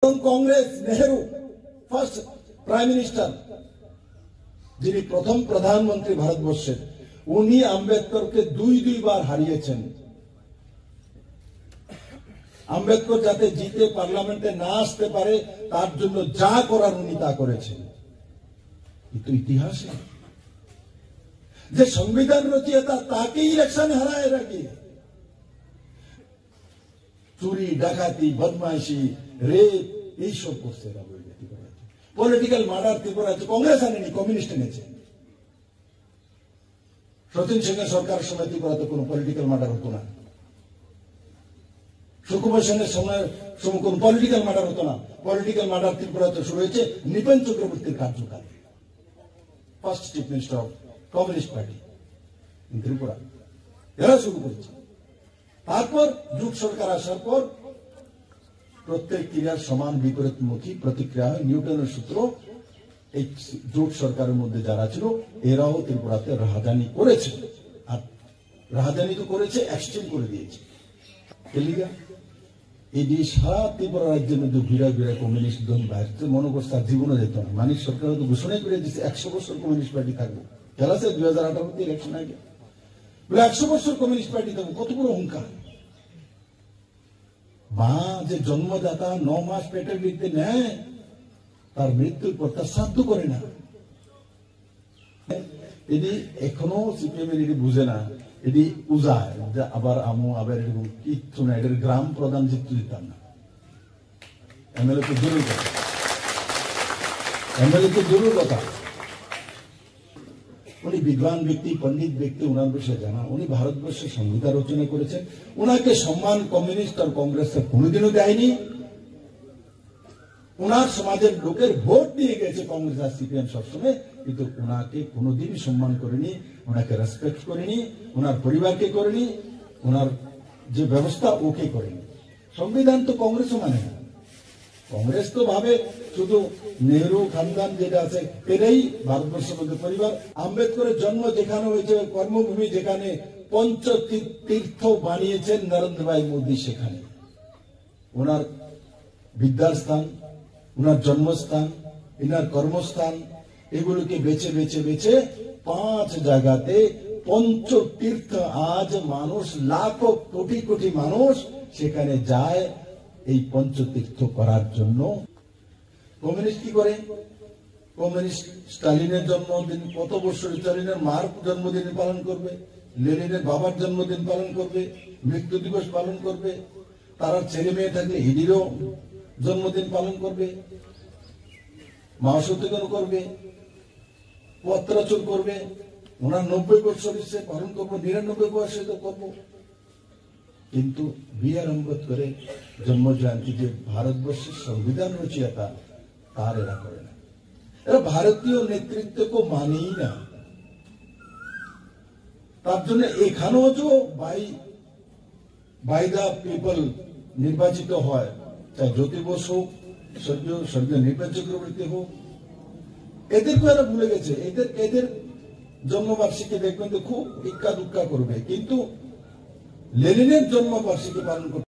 Congress Nehru first prime minister যিনি প্রথম প্রধানমন্ত্রী ভারতবর্ষের উনি আম্বেদকরকে দুই বার হারিয়েছেন। আম্বেদকর যাতে জিতে পার্লামেন্টে না আসতে পারে তার জন্য যা করার উনি তা করেছেন। কিন্তু ইতিহাসে যে সংবিধান রচয়িতা তাকে ইলেকশনে হারায় রাখি চুরি ডাকাতি বদমাইশি রেপ এইসব করছে পলিটিক্যাল মার্ডার ত্রিপুরা কংগ্রেস আনেনি, কমিউনিস্ট এনেছে। সচিন সিং এর সরকারের সময় ত্রিপুরাতে কোনো পলিটিক্যাল মার্ডার হতো না, সুকুমার সেনের সময় কোন পলিটিক্যাল মার্ডার হতো না। পলিটিক্যাল মার্ডার ত্রিপুরাতে শুরু হয়েছে নৃপেন চক্রবর্তীর কার্যকালে, first chief minister of communist party in Tripura, এরা শুরু করেছে। তারপর যুগ সরকার আসার পর প্রত্যেক ক্রিয়ার সমান বিপরীতমুখী প্রতিক্রিয়া হয়। নিউটনের সূত্র এই জোট সরকারের মধ্যে যারা ছিল এরাও ত্রিপুরাতে রাজধানী করেছে, আর রাজধানী তো করেছে এক্সচেঞ্জ করে দিয়েছে। এই যে সারা ত্রিপুরা রাজ্যের মধ্যে ঘুরা কমিউনিস্ট দল বাইরে মনে করছে আর জীবনে যেত না। মানিক সরকার তো ঘোষণাই করে দিচ্ছে 100 বছর কমিউনিস্ট পার্টি থাকবো। খেলা আছে 2018 ইলেকশন আগে 100 বছর কমিউনিস্ট পার্টি থাকবো, কত বড় অহংকার। মা যে জন্মদাতা 9 মাস পেটের মৃত্যু নেয়, তার মৃত্যুর পর তার শ্রাদ্ধ করে না। এটি এখনো সিপিএম এর বুঝে না, এটি উজায় যে আবার আমু আবার এরকম কিচ্ছু না। এটার গ্রাম প্রধান জিততে দিতাম না, এমএলএ তো দূরের কথা, এমএলএ তো দূরের কথা। উনি বিদ্বান ব্যক্তি, পণ্ডিত ব্যক্তি, ওনার বিষয়ে জানা। উনি ভারতবর্ষের সংবিধান রচনা করেছেন। ওনাকে সম্মান কমিউনিস্ট আর কংগ্রেসের কোনোদিনও দেয়নি। ওনার সমাজের লোকের ভোট দিয়ে গেছে কংগ্রেস আর সিপিএম সবসময়, কিন্তু ওনাকে কোনোদিনই সম্মান করেনি, ওনাকে রেসপেক্ট করেনি, ওনার পরিবারকে করেনি, ওনার যে ব্যবস্থা ওকে করেনি। সংবিধান তো কংগ্রেসও মানে না। কংগ্রেস তো ভাবে শুধু নেহরু খানদান যেটা আছে এটাই ভারতবর্ষের মধ্যে পরিবার। আম্বেদকরের জন্ম যেখানে হয়েছে, কর্মভূমি যেখানে, পঞ্চতীর্থ বানিয়েছেন নরেন্দ্র ভাই মোদী সেখানে। ওনার বিদ্যার স্থান, ওনার জন্মস্থান, ওনার কর্মস্থান, এগুলোকে বেছে বেছে বেছে 5 জায়গাতে পঞ্চতীর্থ। আজ মানুষ লাখো কোটি কোটি মানুষ সেখানে যায় এই পঞ্চতীর্থ করার জন্য। কমিউনিস্ট কি করে? কমিউনিস্ট স্টালিনের জন্মদিন কত বছর, স্টালিনের মার জন্মদিন পালন করবে, লেনিনের বাবার জন্মদিন পালন করবে, মৃত্যু দিবস পালন করবে, তারা ছেলে মেয়ে থাকলে হিডিরও জন্মদিন পালন করবে, মাসুতিগণ করবে, পত্রাচুর করবে। ওনার 90 বছর এসে পালন করবো, 99 বয়সে তো করবো। কিন্তু বি.আর. আম্বেদকরের জন্ম জয়ন্তী যে ভারতবর্ষের সংবিধান রচয়িতা তার এরা করে না। এরা ভারতীয় নেতৃত্বকে মানেই না। তার জন্য এখানেও যে বাই দা পিপল নির্বাচিত হয়, চাই জ্যোতি বসু হোক, স্বর্গীয় নৃপেন চক্রবর্তী হোক, এদেরকে এরা ভুলে গেছে। এদের জন্মবার্ষিকী দেখবেন তো খুব ইক্কা দুক্কা করবে, কিন্তু লেনিনের জন্মবার্ষিকী পালন করবে।